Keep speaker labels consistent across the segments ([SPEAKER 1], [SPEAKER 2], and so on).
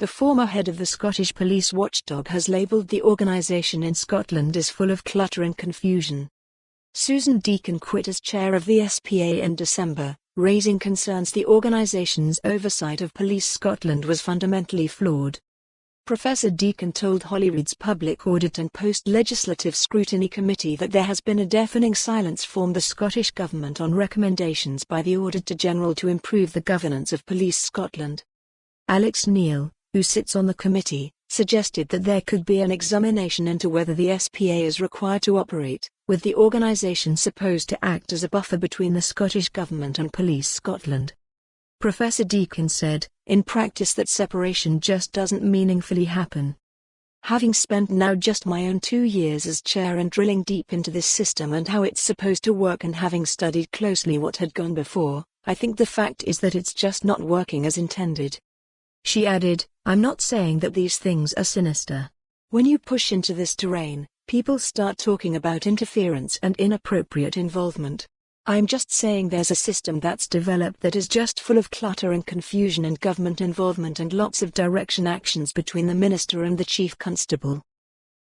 [SPEAKER 1] The former head of the Scottish police watchdog has labelled the organisation in Scotland as full of clutter and confusion. Susan Deacon quit as chair of the SPA in December, raising concerns the organisation's oversight of Police Scotland was fundamentally flawed. Professor Deacon told Holyrood's Public Audit and Post-Legislative Scrutiny Committee that there has been a deafening silence from the Scottish Government on recommendations by the Auditor General to improve the governance of Police Scotland. Alex Neil, who sits on the committee, suggested that there could be an examination into whether the SPA is required to operate, with the organisation supposed to act as a buffer between the Scottish Government and Police Scotland. Professor Deacon said, in practice that separation just doesn't meaningfully happen. Having spent now just my own 2 years as chair and drilling deep into this system and how it's supposed to work and having studied closely what had gone before, I think the fact is that it's just not working as intended. She added, I'm not saying that these things are sinister. When you push into this terrain, people start talking about interference and inappropriate involvement. I'm just saying there's a system that's developed that is just full of clutter and confusion and government involvement and lots of direction actions between the minister and the chief constable.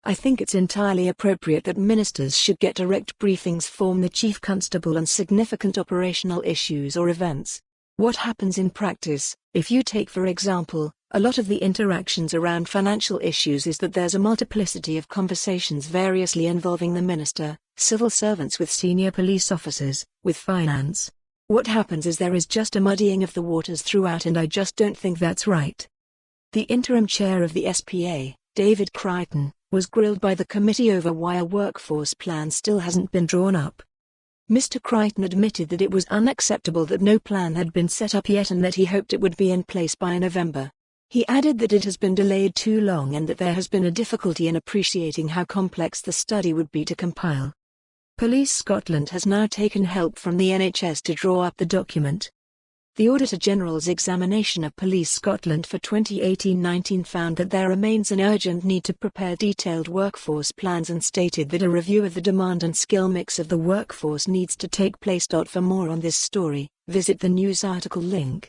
[SPEAKER 1] I think it's entirely appropriate that ministers should get direct briefings from the chief constable on significant operational issues or events. What happens in practice, if you take for example, a lot of the interactions around financial issues is that there's a multiplicity of conversations variously involving the minister, civil servants with senior police officers, with finance. What happens is there is just a muddying of the waters throughout and I just don't think that's right. The interim chair of the SPA, David Crichton, was grilled by the committee over why a workforce plan still hasn't been drawn up. Mr. Crichton admitted that it was unacceptable that no plan had been set up yet and that he hoped it would be in place by November. He added that it has been delayed too long and that there has been a difficulty in appreciating how complex the study would be to compile. Police Scotland has now taken help from the NHS to draw up the document. The Auditor General's examination of Police Scotland for 2018-19 found that there remains an urgent need to prepare detailed workforce plans and stated that a review of the demand and skill mix of the workforce needs to take place. For more on this story, visit the news article link.